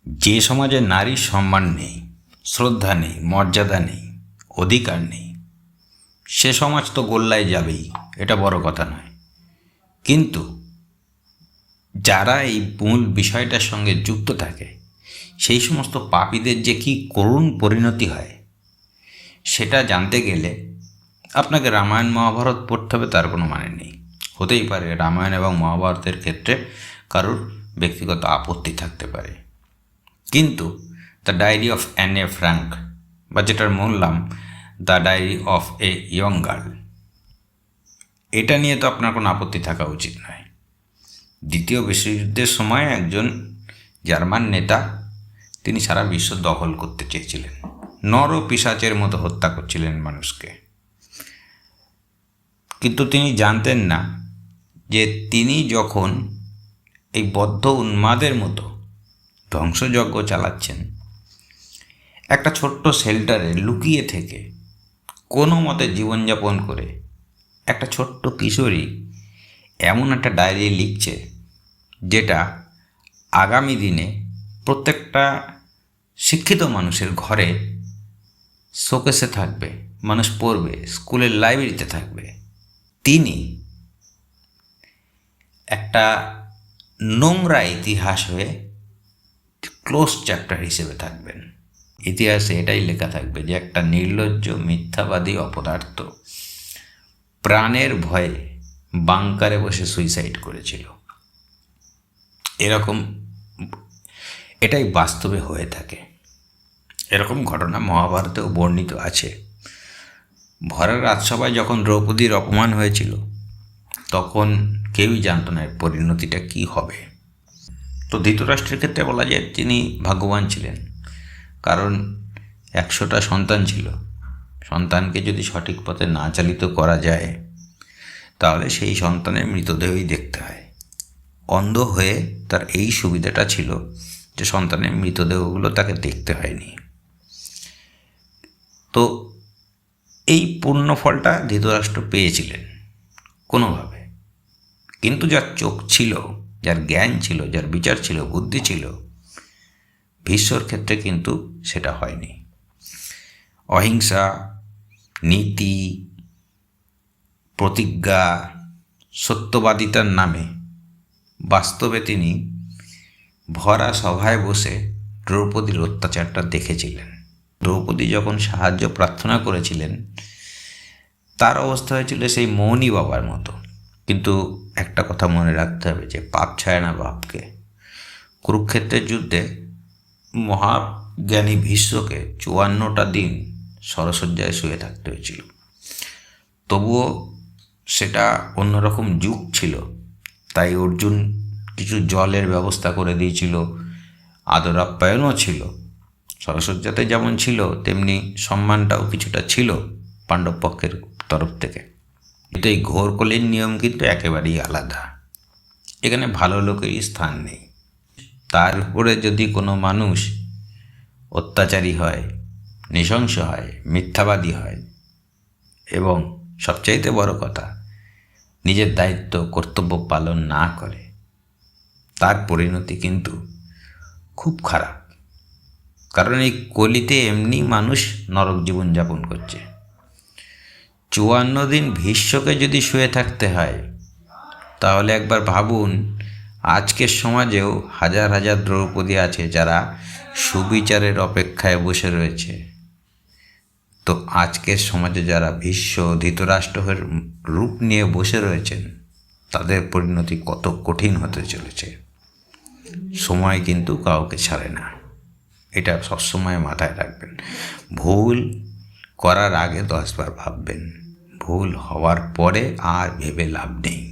যে সমাজে নারীর সম্মান নেই, শ্রদ্ধা নেই, মর্যাদা নেই, অধিকার নেই, সে সমাজ তো গোল্লায় যাবেই, এটা বড় কথা নয়। কিন্তু যারা এই মূল বিষয়টার সঙ্গে যুক্ত থাকে, সেই সমস্ত পাপীদের যে কী করুণ পরিণতি হয়, সেটা জানতে গেলে আপনাকে রামায়ণ মহাভারত পড়তে হবে, তার কোনো মানে নেই। হতেই পারে রামায়ণ এবং মহাভারতের ক্ষেত্রে কারোর ব্যক্তিগত আপত্তি থাকতে পারে, কিন্তু the diary of Anne Frank, বা যেটার মূল নাম the diary of a young girl, এটা নিয়ে তো আপনার কোনো আপত্তি থাকা উচিত নয়। দ্বিতীয় বিশ্বযুদ্ধের সময় একজন জার্মান নেতা, তিনি সারা বিশ্ব দখল করতে চেয়েছিলেন, নর পিশাচের মতো হত্যা করছিলেন মানুষকে। কিন্তু তিনি জানতেন না যে তিনি যখন এই বদ্ধ উন্মাদের মতো ধ্বংসযজ্ঞ চালাচ্ছেন, একটা ছোট্ট শেল্টারে লুকিয়ে থেকে কোনো মতে জীবনযাপন করে একটা ছোট্ট কিশোরী এমন একটা ডায়েরি লিখছে, যেটা আগামী দিনে প্রত্যেকটা শিক্ষিত মানুষের ঘরে শোকেসে থাকবে, মানুষ পড়বে, স্কুলের লাইব্রেরিতে থাকবে। তিনি একটা নোংরা ইতিহাস হয়ে ক্লোজ চ্যাপ্টার হিসেবে থাকবেন। ইতিহাসে এটাই লেখা থাকবে যে একটা নির্লজ্জ মিথ্যাবাদী অপদার্থ প্রাণের ভয়ে বাংকারে বসে সুইসাইড করেছিল। এটাই বাস্তবে হয়ে থাকে। এরকম ঘটনা মহাভারতেও বর্ণিত আছে। ভরার রাজসভায় যখন দ্রৌপদীর অপমান হয়েছিল, তখন কেউই জানত না এর পরিণতিটা কী হবে। তো ধৃতরাষ্ট্রের ক্ষেত্রে বলা যায় তিনি ভাগ্যবান ছিলেন, কারণ 100টা সন্তান ছিল। সন্তানকে যদি সঠিক পথে না চালিত করা যায়, তাহলে সেই সন্তানের মৃতদেহই দেখতে হয়। অন্ধ হয়ে তার এই সুবিধাটা ছিল যে সন্তানের মৃতদেহগুলো তাকে দেখতে হয়নি। তো এই পূর্ণ ফলটা ধৃতরাষ্ট্র পেয়েছিলেন কোনোভাবে। কিন্তু যার চোখ ছিল, যার জ্ঞান ছিল, যার বিচার ছিল, বুদ্ধি ছিল, ভীষ্মর ক্ষেত্রে কিন্তু সেটা হয়নি। অহিংসা, নীতি, প্রতিজ্ঞা, সত্যবাদিতার নামে বাস্তবে তিনি ভরা সভায় বসে দ্রৌপদীর অত্যাচারটা দেখেছিলেন। দ্রৌপদী যখন সাহায্য প্রার্থনা করেছিলেন, তার অবস্থা হয়েছিল সেই মৌনী বাবার মতো। কিন্তু একটা কথা মনে রাখতে হবে যে পাপ ছায় না বাপকে। কুরুক্ষেত্রের যুদ্ধে মহাজ্ঞানী ভীষ্মকে 54টা দিন শরশয্যায় শুয়ে থাকতে হয়েছিল। তবুও সেটা অন্যরকম যুগ ছিল, তাই অর্জুন কিছু জলের ব্যবস্থা করে দিয়েছিল, আদর আপ্যায়নও ছিল। শরশয্যাতে যেমন ছিল, তেমনি সম্মানটাও কিছুটা ছিল পাণ্ডব পক্ষের তরফ থেকে। কিন্তু এই ঘোরকলির নিয়ম কিন্তু একেবারেই আলাদা। এখানে ভালো লোকেরই স্থান নেই। তার উপরে যদি কোনো মানুষ অত্যাচারী হয়, নৃশংস হয়, মিথ্যাবাদী হয়, এবং সবচাইতে বড় কথা নিজের দায়িত্ব কর্তব্য পালন না করে, তার পরিণতি কিন্তু খুব খারাপ। কারণ এই কলিতে এমনি মানুষ নরক জীবনযাপন করছে। 54 দিন ভীষ্মকে যদি শুয়ে থাকতে হয়, তাহলে একবার ভাবুন আজকের সমাজেও হাজার হাজার দ্রৌপদী আছে যারা সুবিচারের অপেক্ষায় বসে রয়েছে। তো আজকের সমাজে যারা ভীষ্ম, ধৃতরাষ্ট্রের রূপ নিয়ে বসে রয়েছেন, তাদের পরিণতি কত কঠিন হতে চলেছে। সময় কিন্তু কাউকে ছাড়ে না, এটা সবসময় মাথায় রাখবেন। ভুল করার আগে 10 বার ভাববেন, ভুল হওয়ার পরে আর ভেবে লাভ নেই।